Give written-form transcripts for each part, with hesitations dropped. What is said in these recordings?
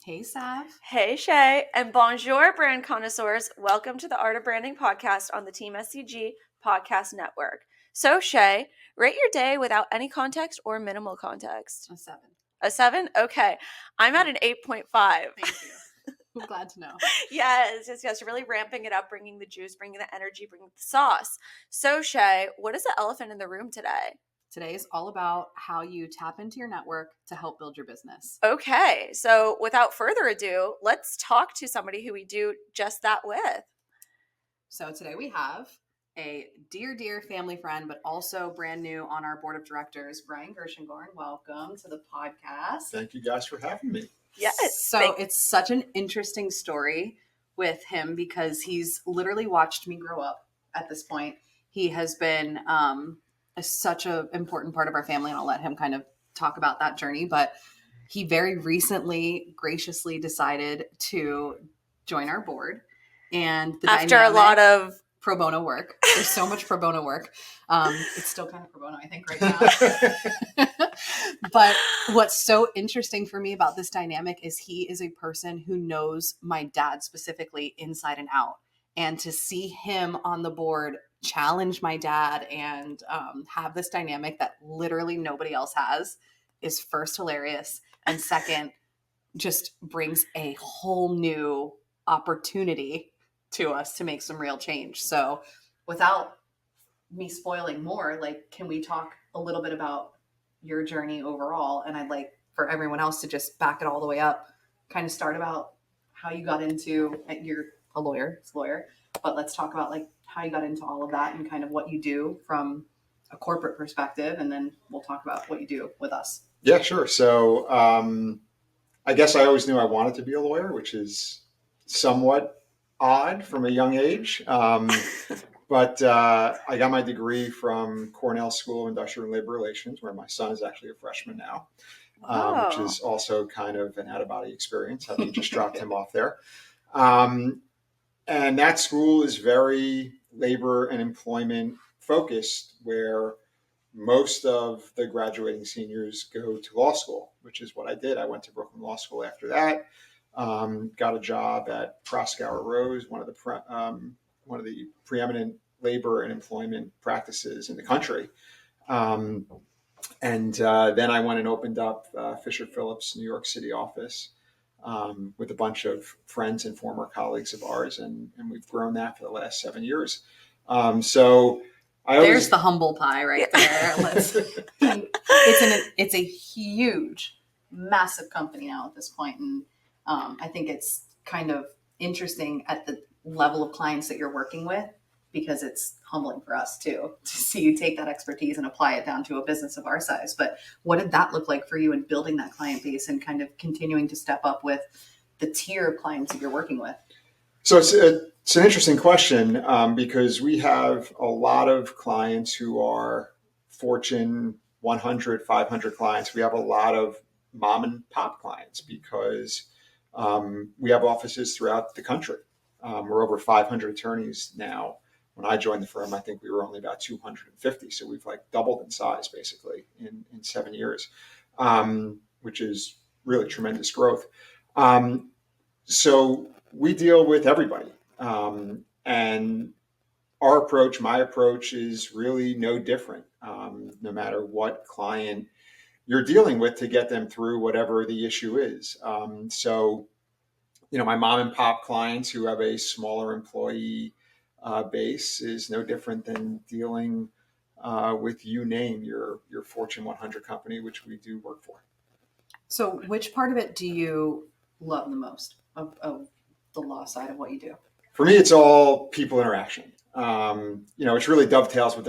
Hey, Sav. Hey, Shay, and bonjour, brand connoisseurs. Welcome to the Art of Branding podcast on the Team SCG podcast network. So, Shay, rate your day without any context or minimal context. A 7. A 7? Okay. I'm at an 8.5. Thank you. I'm glad to know. Yes. Really ramping it up, bringing the juice, bringing the energy, bringing the sauce. So, Shay, what is the elephant in the room today? Today is all about how you tap into your network to help build your business. Okay. So, without further ado, let's talk to somebody who we do just that with. So today we have a dear family friend, but also brand new on our board of directors, Brian Gershengorn. Welcome to the podcast. Thank you guys for having me. Yes. So it's such an interesting story with him because he's literally watched me grow up at this point. He has been such an important part of our family, and I'll let him kind of talk about that journey. But he very recently graciously decided to join our board. And after a lot of pro bono work, there's so much pro bono work. It's still kind of pro bono, I think, right now. But what's so interesting for me about this dynamic is he is a person who knows my dad specifically inside and out. And to see him on the board challenge my dad and have this dynamic that literally nobody else has is first hilarious. And second, just brings a whole new opportunity to us to make some real change. So without me spoiling more, can we talk a little bit about your journey overall? And I'd like for everyone else to just back it all the way up, kind of start about how you got into, you're a lawyer, but let's talk about how you got into all of that and kind of what you do from a corporate perspective. And then we'll talk about what you do with us. Yeah, sure. So I guess I always knew I wanted to be a lawyer, which is somewhat odd from a young age. But I got my degree from Cornell School of Industrial and Labor Relations, where my son is actually a freshman now, which is also kind of an out-of-body experience, having just dropped him off there. And that school is very labor and employment focused, where most of the graduating seniors go to law school, which is what I did. I went to Brooklyn Law School after that. Got a job at Proskauer Rose, one of the preeminent labor and employment practices in the country. And then I went and opened up Fisher Phillips New York City office with a bunch of friends and former colleagues of ours, and we've grown that for the last 7 years. There's the humble pie right there. It's a huge, massive company now at this point, and I think it's kind of interesting at the level of clients that you're working with, because it's humbling for us too to see you take that expertise and apply it down to a business of our size. But what did that look like for you in building that client base and kind of continuing to step up with the tier of clients that you're working with? So it's an interesting question because we have a lot of clients who are Fortune 100, 500 clients. We have a lot of mom and pop clients because we have offices throughout the country. We're over 500 attorneys now. When I joined the firm, I think we were only about 250. So we've doubled in size basically in 7 years, which is really tremendous growth. So we deal with everybody. And our approach, my approach, is really no different, no matter what client you're dealing with, to get them through whatever the issue is. My mom and pop clients who have a smaller employee base is no different than dealing with, you name your Fortune 100 company, which we do work for. So which part of it do you love the most of the law side of what you do? For me, it's all people interaction. It really dovetails with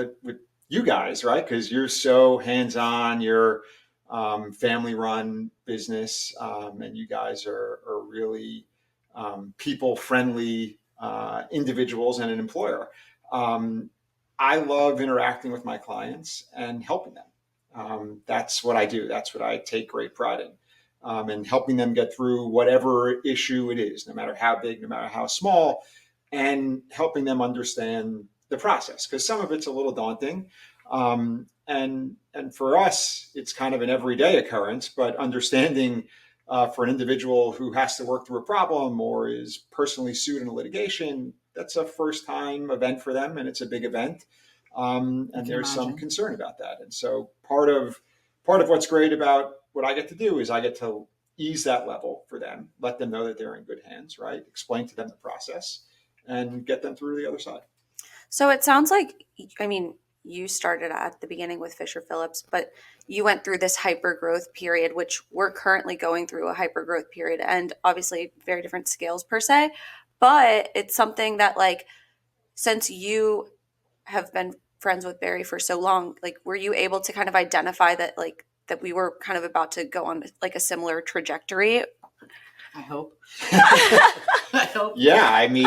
you guys, right? Because you're so hands-on, you're family-run business, and you guys are really people-friendly individuals and an employer. I love interacting with my clients and helping them. That's what I do. That's what I take great pride in. And helping them get through whatever issue it is, no matter how big, no matter how small, and helping them understand the process, because some of it's a little daunting. And for us, it's kind of an everyday occurrence, but understanding For an individual who has to work through a problem or is personally sued in a litigation, that's a first time event for them, and it's a big event. And there's some concern about that. And so part of what's great about what I get to do is I get to ease that level for them, let them know that they're in good hands, right? Explain to them the process and get them through to the other side. So it sounds like, I mean, you started at the beginning with Fisher Phillips, but you went through this hyper growth period, which we're currently going through a hyper growth period, and obviously very different scales per se. But it's something that, like, since you have been friends with Barry for so long, like, were you able to kind of identify that, like, that we were kind of about to go on like a similar trajectory? I hope. I hope. Yeah, I mean,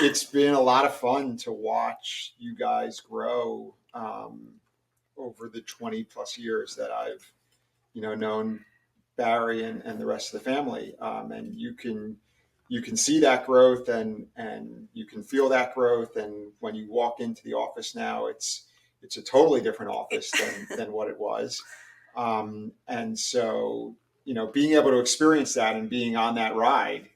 it's been a lot of fun to watch you guys grow over the 20 plus years that I've, known Barry and the rest of the family. And you can see that growth and you can feel that growth. And when you walk into the office now, it's a totally different office than what it was. And so, being able to experience that and being on that ride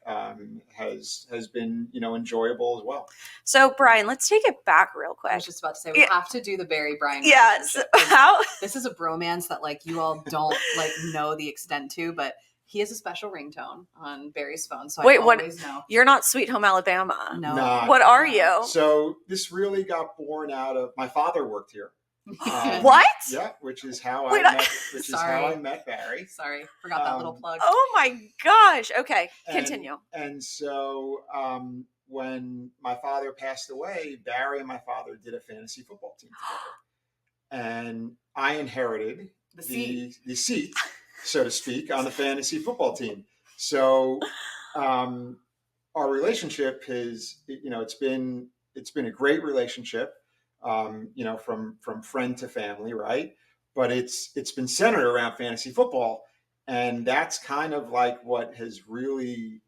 has been, enjoyable as well. So, Brian, let's take it back real quick. I was just about to say, we have to do the Barry Brian. Yeah. So how? This is a bromance that, like, you all don't, like, know the extent to, but he has a special ringtone on Barry's phone. So Wait, I always know. You're not Sweet Home Alabama. No. What are you? So this really got born out of, my father worked here. What? Yeah, which is how Wait, I met Barry. Sorry, forgot that little plug. Oh my gosh. Okay, continue. And so when my father passed away, Barry and my father did a fantasy football team together, and I inherited the seat, so to speak, on the fantasy football team. So our relationship is, it's been a great relationship. From friend to family, right? But it's been centered around fantasy football, and that's kind of like what has really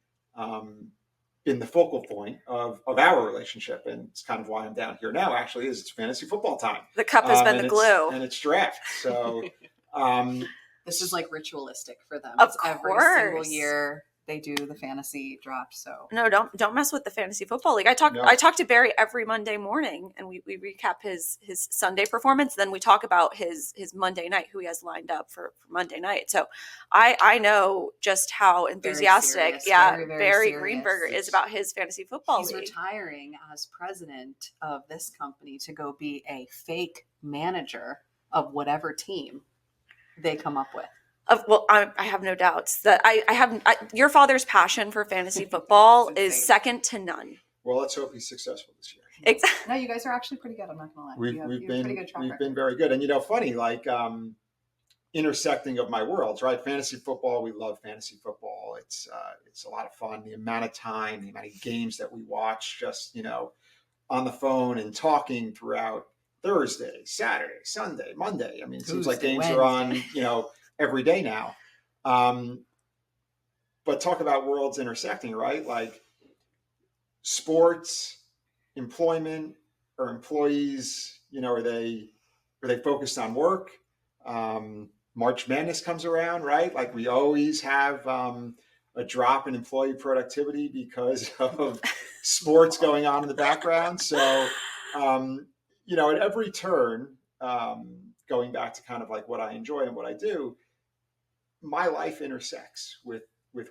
been the focal point of our relationship, and it's kind of why I'm down here now. Actually, is it's fantasy football time. The cup has been the glue, and it's draft. So this is like ritualistic for them. Of it's course. Every single year they do the fantasy draft. So no, don't mess with the fantasy football league. I talk to Barry every Monday morning, and we recap his Sunday performance. Then we talk about his Monday night, who he has lined up for Monday night. So I know just how enthusiastic, Barry Greenberger is about his fantasy football league. He's retiring as president of this company to go be a fake manager of whatever team they come up with. Well, I have no doubts that your father's passion for fantasy football is second to none. Well, let's hope he's successful this year. Exactly. No, you guys are actually pretty good. I'm not gonna lie. We've been very good, and funny, like intersecting of my worlds, right? Fantasy football, we love fantasy football. It's a lot of fun. The amount of time, the amount of games that we watch, just on the phone and talking throughout Thursday, Saturday, Sunday, Monday. I mean, it seems like games are on, every day now. But talk about worlds intersecting, right? Like sports, employment, or employees, are they focused on work? March Madness comes around, right? Like we always have a drop in employee productivity because of sports going on in the background. So, at every turn, going back to kind of like what I enjoy and what I do, my life intersects with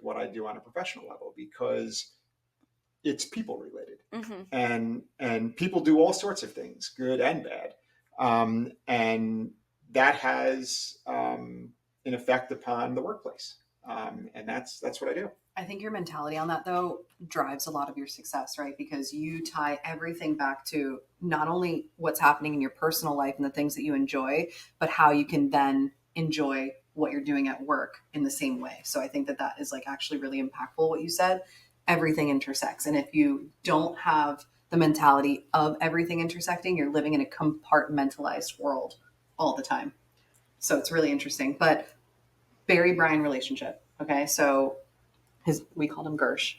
what I do on a professional level because it's people related. Mm-hmm. And people do all sorts of things, good and bad. And that has an effect upon the workplace. And that's what I do. I think your mentality on that, though, drives a lot of your success, right? Because you tie everything back to not only what's happening in your personal life and the things that you enjoy, but how you can then enjoy what you're doing at work in the same way. So I think that is like actually really impactful what you said. Everything intersects. And if you don't have the mentality of everything intersecting, you're living in a compartmentalized world all the time. So it's really interesting. But Barry Brian relationship. Okay. So we called him Gersh.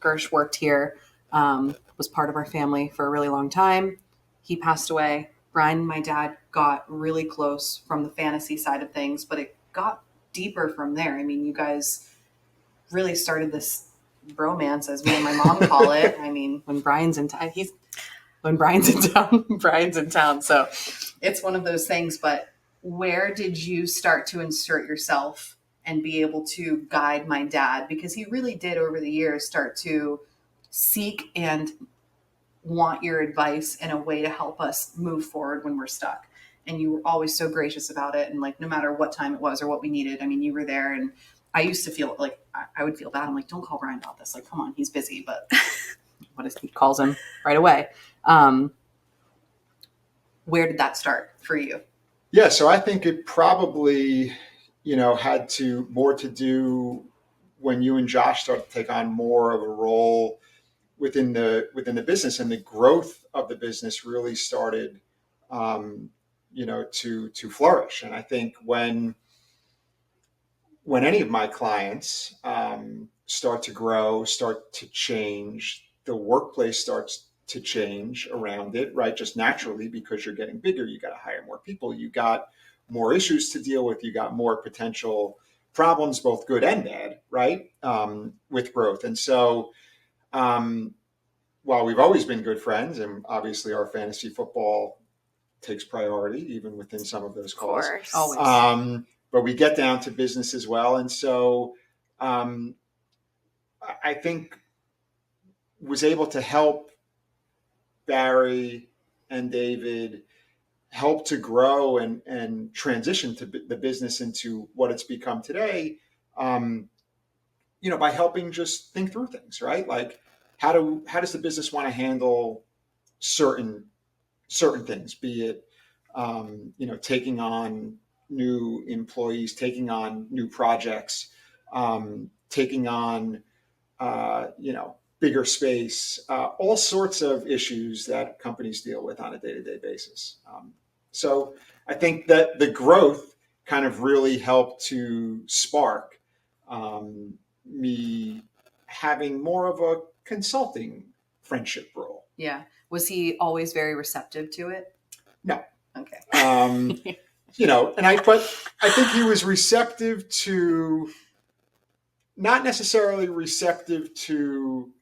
Gersh worked here, was part of our family for a really long time. He passed away. Brian and my dad got really close from the fantasy side of things, but it got deeper from there. I mean, you guys really started this bromance, as me and my mom call it. I mean, when Brian's in town, Brian's in town. So it's one of those things. But where did you start to insert yourself and be able to guide my dad? Because he really did over the years start to seek and want your advice in a way to help us move forward when we're stuck. And you were always so gracious about it. And like, no matter what time it was or what we needed, I mean, you were there. And I used to feel like I would feel bad. I'm like, don't call Brian about this. Like, come on, he's busy. But he calls him right away. Where did that start for you? Yeah, so I think it probably, had more to do when you and Josh started to take on more of a role within the business, and the growth of the business really started, to flourish. And I think when any of my clients start to grow, start to change, the workplace starts to change around it, right? Just naturally, because you're getting bigger, you got to hire more people, you got more issues to deal with, you got more potential problems, both good and bad, right? With growth. And so, while we've always been good friends, and obviously our fantasy football takes priority even within some of those calls. Of course. Always. But we get down to business as well. And so I think was able to help Barry and David help to grow and transition to the business into what it's become today, by helping just think through things, right? Like, how does the business want to handle certain things, be it, taking on new employees, taking on new projects, taking on, bigger space, all sorts of issues that companies deal with on a day-to-day basis. So I think that the growth kind of really helped to spark me having more of a consulting friendship role. Yeah. Was he always very receptive to it? No. Okay. But I think he was receptive to, not necessarily receptive to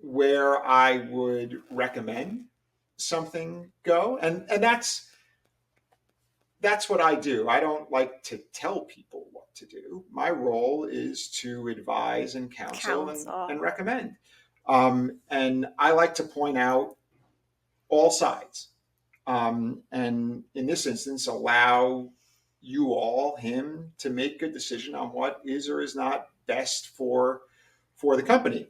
where I would recommend something go. And that's what I do. I don't like to tell people what to do. My role is to advise and counsel. And recommend. And I like to point out all sides. And in this instance, allow you all, him, to make a decision on what is or is not best for the company.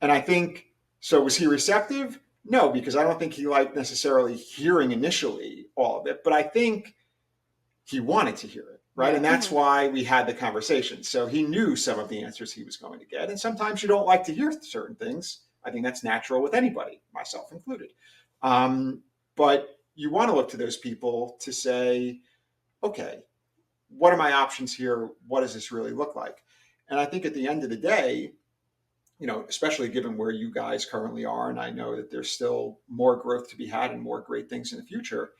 And I think, so was he receptive? No, because I don't think he liked necessarily hearing initially all of it, but I think he wanted to hear it, right? Yeah. And that's why we had the conversation. So he knew some of the answers he was going to get. And sometimes you don't like to hear certain things. I think that's natural with anybody, myself included. But you want to look to those people to say, okay, what are my options here? What does this really look like? And I think at the end of the day, especially given where you guys currently are, and I know that there's still more growth to be had and more great things in the future,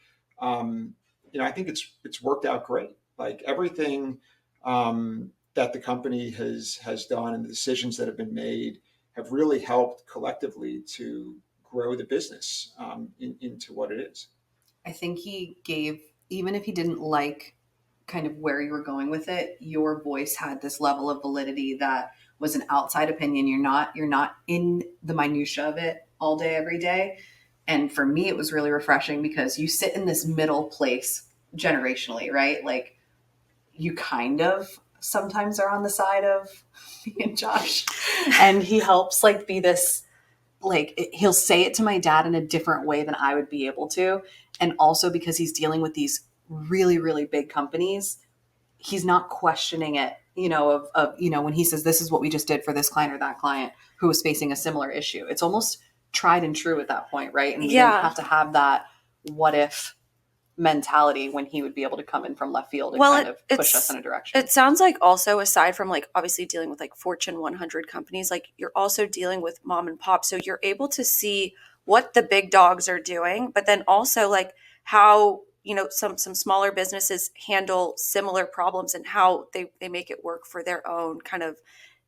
I think it's worked out great. Like, everything that the company has done and the decisions that have been made have really helped collectively to grow the business into what it is. I think he gave, even if he didn't like kind of where you were going with it, your voice had this level of validity that was an outside opinion. You're not in the minutia of it all day, every day. And for me, it was really refreshing because you sit in this middle place generationally, right? Like, you kind of sometimes are on the side of me and Josh, and he helps like be this, like, he'll say it to my dad in a different way than I would be able to. And also because he's dealing with these really, really big companies, he's not questioning it, when he says, this is what we just did for this client or that client who was facing a similar issue. It's almost tried and true at that point, right? And we didn't have to have that what if mentality when he would be able to come in from left field and kind of push us in a direction. It sounds like also, aside from like obviously dealing with like Fortune 100 companies, like you're also dealing with mom and pop. So you're able to see what the big dogs are doing, but then also like how, some smaller businesses handle similar problems and how they make it work for their own kind of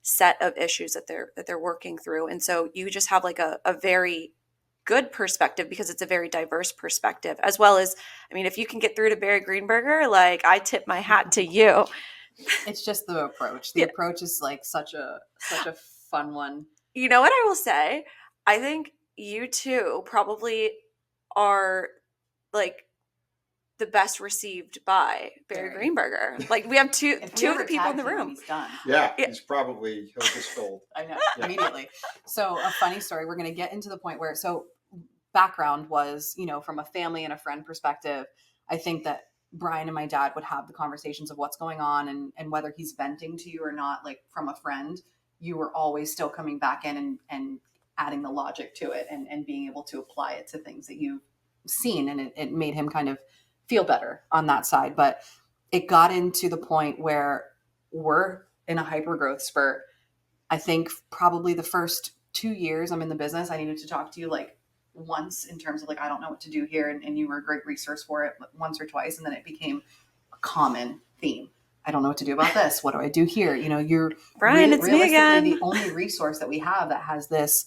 set of issues that they're working through. And so you just have like a very good perspective because it's a very diverse perspective, as well as, I mean, if you can get through to Barry Greenberger, like I tip my hat to you. It's just the approach. The approach is like such a fun one. You know what I will say? I think you two probably are like the best received by Barry Greenberger. Like we have two of the people in the room. He's done. Yeah, he'll just fold. I know, immediately. So a funny story, we're going to get into the point where, so background was, from a family and a friend perspective, I think that Brian and my dad would have the conversations of what's going on and whether he's venting to you or not, like from a friend, you were always still coming back in and adding the logic to it and being able to apply it to things that you've seen. And it made him kind of feel better on that side. But it got into the point where we're in a hyper growth spurt. I think probably the first 2 years I'm in the business, I needed to talk to you like once in terms of like, I don't know what to do here. And you were a great resource for it once or twice. And then it became a common theme. I don't know what to do about this. What do I do here? You're Brian, it's me again. The only resource that we have that has this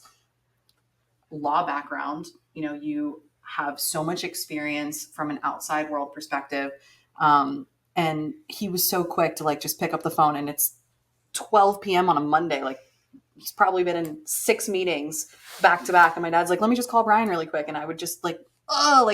law background. You have so much experience from an outside world perspective. And he was so quick to like, just pick up the phone, and it's 12 p.m. on a Monday. Like he's probably been in 6 meetings back to back. And my dad's like, let me just call Brian really quick. And I would just like,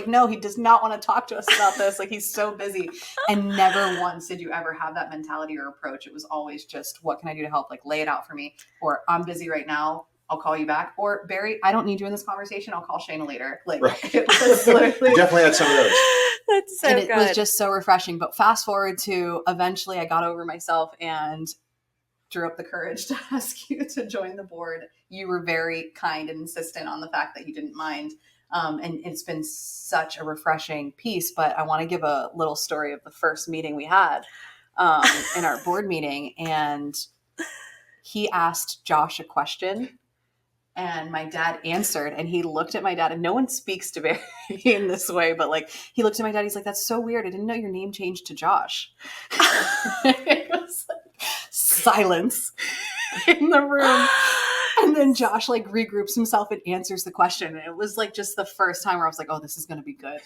no, he does not want to talk to us about this. Like he's so busy. And never once did you ever have that mentality or approach. It was always just, what can I do to help? Like lay it out for me, or I'm busy right now, I'll call you back. Or Barry, I don't need you in this conversation, I'll call Shayna later. Like it was literally Definitely had some of those. That's so and good. It was just so refreshing. But fast forward to eventually I got over myself and drew up the courage to ask you to join the board. You were very kind and insistent on the fact that you didn't mind. And it's been such a refreshing piece. But I want to give a little story of the first meeting we had in our board meeting. And he asked Josh a question. And my dad answered, and he looked at my dad, and no one speaks to Barry in this way, but like he looked at my dad, he's like, that's so weird. I didn't know your name changed to Josh. It was like silence in the room. And then Josh like regroups himself and answers the question. And it was like just the first time where I was like, oh, this is going to be good.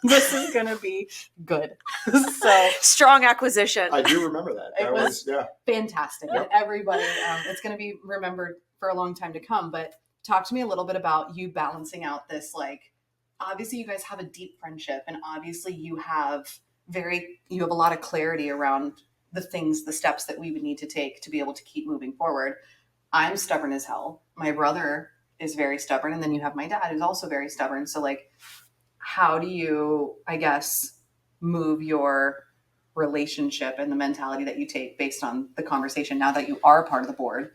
This is going to be good. So strong acquisition. I do remember that. It was fantastic. Yeah. And everybody, it's going to be remembered for a long time to come. But talk to me a little bit about you balancing out this, like, obviously you guys have a deep friendship, and obviously you have a lot of clarity around the steps that we would need to take to be able to keep moving forward. I'm stubborn as hell. My brother is very stubborn. And then you have my dad who's also very stubborn. So like, how do you, I guess, move your relationship and the mentality that you take based on the conversation now that you are a part of the board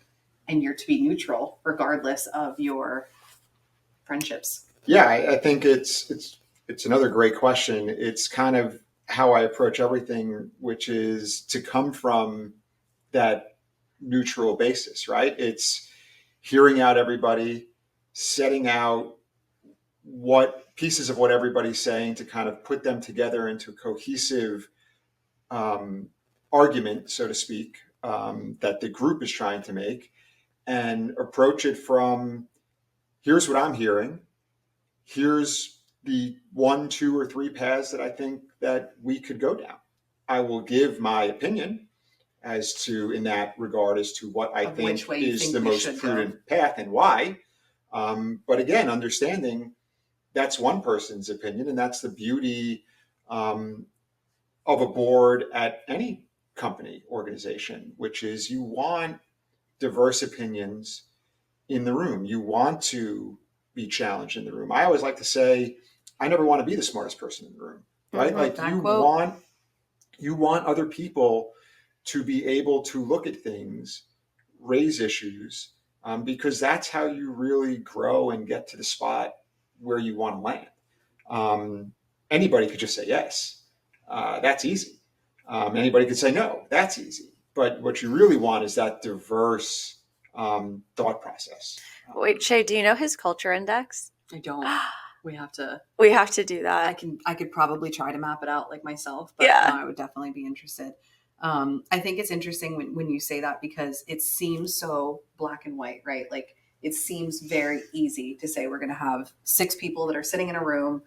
and you're to be neutral regardless of your friendships? Yeah, I think it's another great question. It's kind of how I approach everything, which is to come from that neutral basis, right? It's hearing out everybody, setting out what pieces of what everybody's saying to kind of put them together into a cohesive argument, so to speak, that the group is trying to make, and approach it from, here's what I'm hearing. Here's the 1, 2, or 3 paths that I think that we could go down. I will give my opinion as to, in that regard, as to what I think is the most prudent path and why. But again, understanding that's one person's opinion, and that's the beauty of a board at any company, organization, which is you want diverse opinions in the room. You want to be challenged in the room. I always like to say, I never want to be the smartest person in the room, right? Like you want other people to be able to look at things, raise issues, because that's how you really grow and get to the spot where you want to land. Anybody could just say yes. That's easy. Anybody could say no. That's easy. But what you really want is that diverse thought process. Wait, Shay, do you know his culture index? I don't. We have to do that. I could probably try to map it out like myself, but yeah. I would definitely be interested. I think it's interesting when you say that, because it seems so black and white, right? Like it seems very easy to say we're going to have 6 people that are sitting in a room,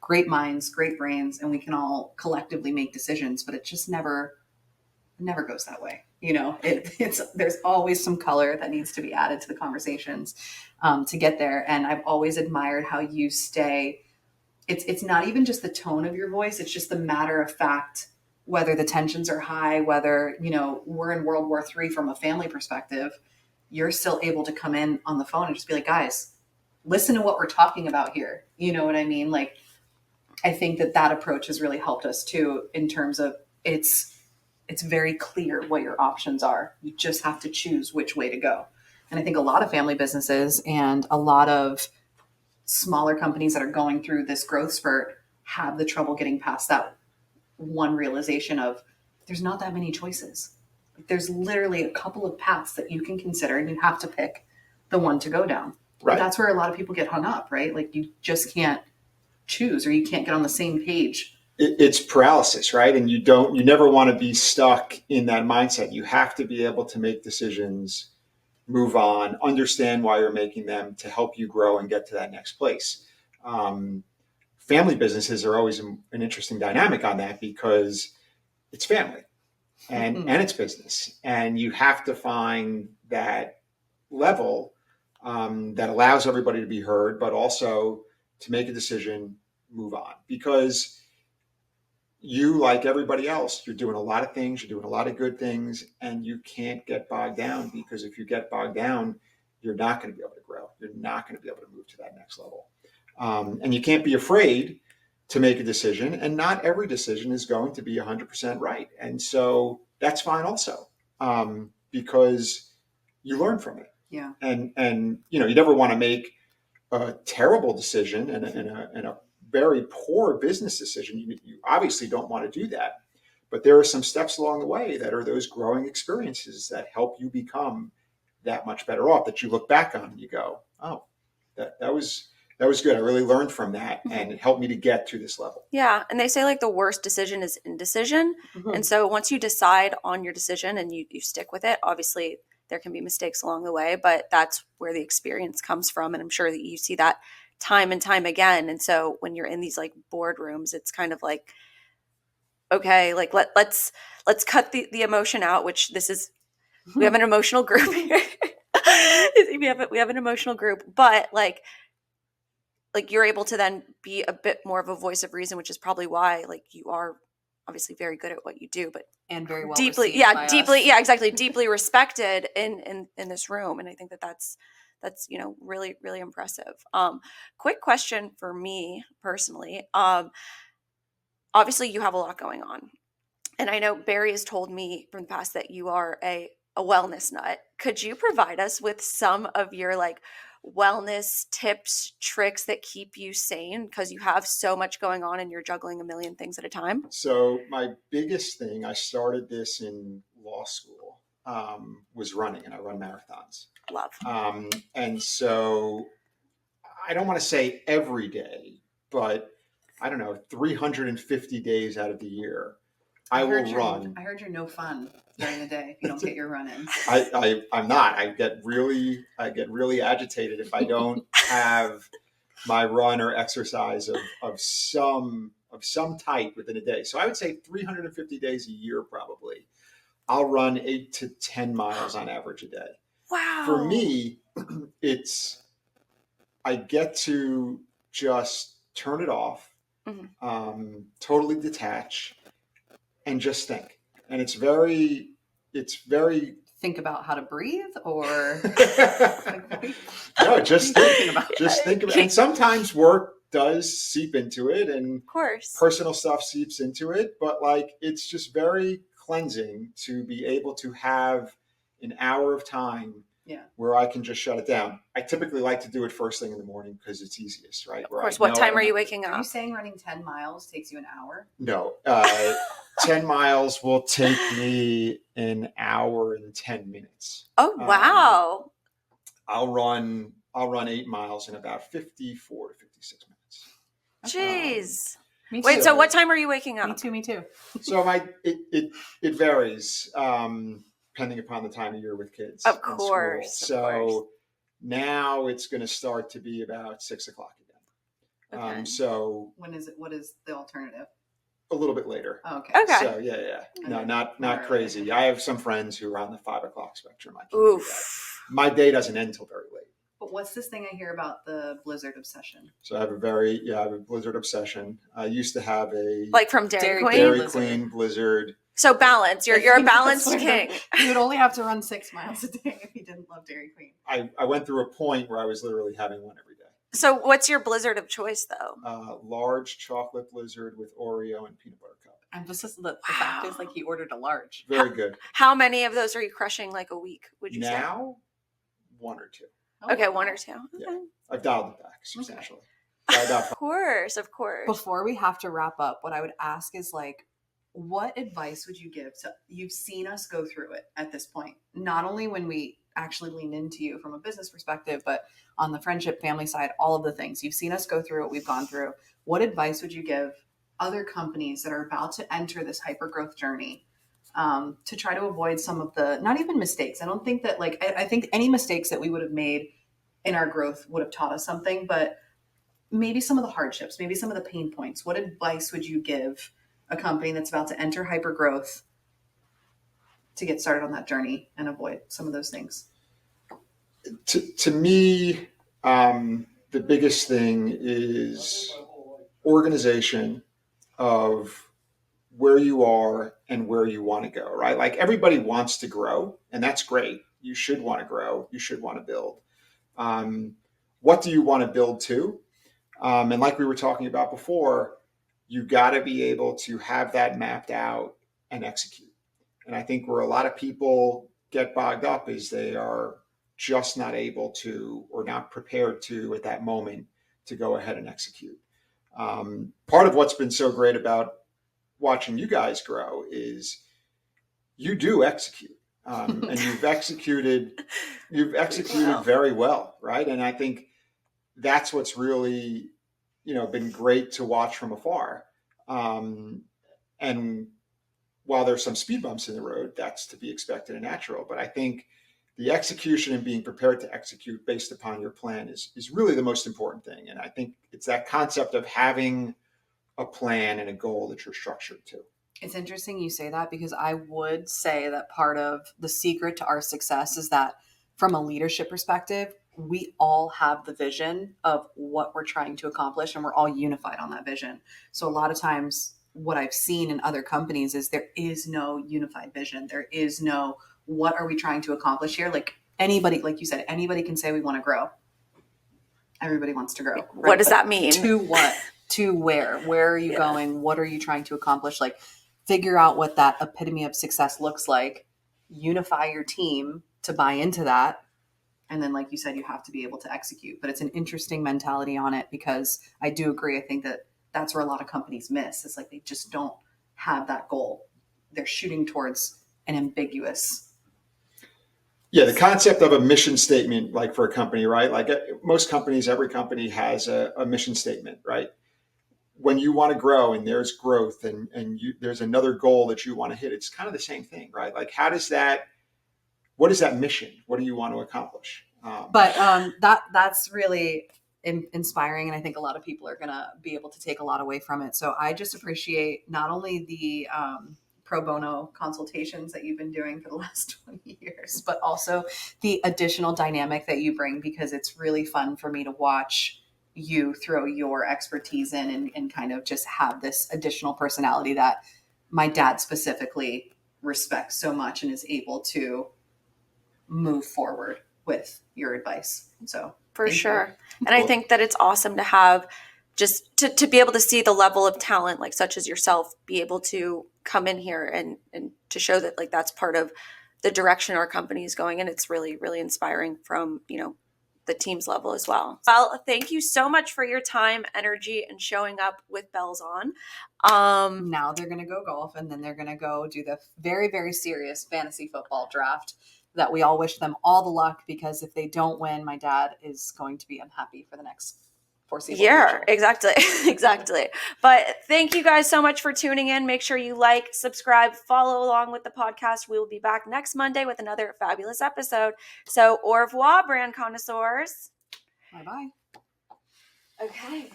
great minds, great brains, and we can all collectively make decisions, but it just never goes that way. There's always some color that needs to be added to the conversations to get there. And I've always admired how you stay. It's not even just the tone of your voice. It's just the matter of fact, whether the tensions are high, whether, we're in World War III from a family perspective, you're still able to come in on the phone and just be like, guys, listen to what we're talking about here. You know what I mean? Like, I think that approach has really helped us too, in terms of it's very clear what your options are. You just have to choose which way to go. And I think a lot of family businesses and a lot of smaller companies that are going through this growth spurt have the trouble getting past that one realization of there's not that many choices. Like, there's literally a couple of paths that you can consider, and you have to pick the one to go down. Right. That's where a lot of people get hung up, right? Like you just can't choose, or you can't get on the same page. It's paralysis, right? And you never want to be stuck in that mindset. You have to be able to make decisions, move on, understand why you're making them to help you grow and get to that next place. Family businesses are always an interesting dynamic on that, because it's family and it's business. And you have to find that level that allows everybody to be heard, but also to make a decision, move on. Because you, like everybody else, you're doing a lot of things, you're doing a lot of good things, and you can't get bogged down, because if you get bogged down, you're not going to be able to grow. You're not going to be able to move to that next level. And you can't be afraid to make a decision, and not every decision is going to be 100% right. And so that's fine also, because you learn from it. Yeah. And you never want to make a terrible decision and a very poor business decision. You obviously don't want to do that, but there are some steps along the way that are those growing experiences that help you become that much better off, that you look back on and you go, oh, that was good. I really learned from that, and it helped me to get to this level. Yeah. And they say like the worst decision is indecision. And so once you decide on your decision and you stick with it, obviously there can be mistakes along the way, but that's where the experience comes from. And I'm sure that you see that time and time again. And so when you're in these like boardrooms, it's kind of like, okay, like let's cut the emotion out, which this is, we have an emotional group here. we have an emotional group, but like you're able to then be a bit more of a voice of reason, which is probably why like you are obviously very good at what you do, but And very well deeply, received by deeply, us. yeah, exactly, deeply respected in this room. And I think that's really, really impressive. Quick question for me personally. Obviously you have a lot going on, and I know Barry has told me from the past that you are a wellness nut. Could you provide us with some of your like wellness tips, tricks that keep you sane, because you have so much going on and you're juggling a million things at a time? So my biggest thing, I started this in law school, was running, and I run marathons. Love. And so I don't want to say every day, but I don't know, 350 days out of the year, I will run. I heard you're no fun during the day if you don't get your run in. I'm not. I get really agitated if I don't have my run or exercise of some type within a day. So I would say 350 days a year, probably. I'll run 8 to 10 miles on average a day. Wow. For me, I get to just turn it off, totally detach, and just think. And it's very Think about how to breathe, or no, just thinking about it. Just think about it. And sometimes work does seep into it, and Of course. personal stuff seeps into it, but like it's just very cleansing to be able to have an hour of time where I can just shut it down. I typically like to do it first thing in the morning because it's easiest, right? Of course. What time are you waking Are up? you saying running 10 miles takes you an hour? No. 10 miles will take me an hour and 10 minutes. Oh, wow. I'll run 8 miles in about 54 to 56 minutes. Jeez. Me too. Wait, so what time are you waking up? Me too. So it varies depending upon the time of year with kids. Of in school. course. So now it's going to start to be about 6 o'clock again. Okay. So When is it? What is the alternative? a little bit later. Oh, okay. Okay. So yeah. No, Okay. not Alright. crazy. I have some friends who are on the 5 o'clock spectrum. I can't do that. Oof. My day doesn't end till very late. But what's this thing I hear about the Blizzard obsession? So I have a Blizzard obsession. I used to have a Like from Dairy Queen? Dairy Blizzard. Queen Blizzard. So balance. You're a balanced That's where king. You would only have to run 6 miles a day if you didn't love Dairy Queen. I went through a point where I was literally having one every day. So what's your Blizzard of choice, though? Large chocolate Blizzard with Oreo and peanut butter cup. And the fact is, like, he ordered a large. Very good. How many of those are you crushing like a week, would you say? Now, one or two. Okay, one or two. Yeah. Okay. I've dialed it back substantially. Dialed out Of course, of course. Before we have to wrap up, what I would ask is, like, what advice would you give to, you've seen us go through it at this point, not only when we actually leaned into you from a business perspective, but on the friendship, family side, all of the things. You've seen us go through what we've gone through. What advice would you give other companies that are about to enter this hyper growth journey to try to avoid some of the, not even mistakes. I don't think that, like, I think any mistakes that we would have made in our growth would have taught us something, but maybe some of the hardships, maybe some of the pain points. What advice would you give a company that's about to enter hyper growth to get started on that journey and avoid some of those things? To me, the biggest thing is organization of where you are and where you want to go, right? Like, everybody wants to grow, and that's great. You should want to grow. You should want to build. What do you want to build to? And like we were talking about before, you got to be able to have that mapped out and execute. And I think where a lot of people get bogged up is they are just not able to, or not prepared to at that moment, to go ahead and execute. Part of what's been so great about watching you guys grow is you do execute. And you've executed very well, right? And I think that's what's really, been great to watch from afar. And while there's some speed bumps in the road, that's to be expected and natural. But I think the execution and being prepared to execute based upon your plan is really the most important thing. And I think it's that concept of having a plan and a goal that you're structured to. It's interesting you say that, because I would say that part of the secret to our success is that from a leadership perspective, we all have the vision of what we're trying to accomplish, and we're all unified on that vision. So a lot of times what I've seen in other companies is there is no unified vision. There is no, what are we trying to accomplish here? Like, anybody, like you said, anybody can say we want to grow. Everybody wants to grow. Right? What does But that mean? to what? To where? Where are you going? What are you trying to accomplish? Like, figure out what that epitome of success looks like, unify your team to buy into that. And then, like you said, you have to be able to execute. But it's an interesting mentality on it, because I do agree. I think that that's where a lot of companies miss. It's like they just don't have that goal. They're shooting towards an ambiguous. Yeah, the concept of a mission statement, like for a company, right? Like most companies, every company has a mission statement, right? When you want to grow and there's growth and there's another goal that you want to hit, it's kind of the same thing, right? Like, what is that mission? What do you want to accomplish? That's really inspiring. And I think a lot of people are going to be able to take a lot away from it. So I just appreciate not only the pro bono consultations that you've been doing for the last 20 years, but also the additional dynamic that you bring, because it's really fun for me to watch you throw your expertise in and kind of just have this additional personality that my dad specifically respects so much and is able to move forward with your advice. So For sure. you. And I think that it's awesome to have just to be able to see the level of talent, like such as yourself, be able to come in here and to show that, like, that's part of the direction our company is going. And it's really, really inspiring from, the team's level as well. Well, thank you so much for your time, energy, and showing up with bells on. Now they're going to go golf, and then they're going to go do the very, very serious fantasy football draft that we all wish them all the luck, because if they don't win, my dad is going to be unhappy for the next foreseeable year. future. Exactly. Exactly. But thank you guys so much for tuning in. Make sure you like, subscribe, follow along with the podcast. We will be back next Monday with another fabulous episode. So au revoir, brand connoisseurs. Bye-bye. Okay.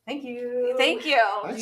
Thank you. Thank you. Nice.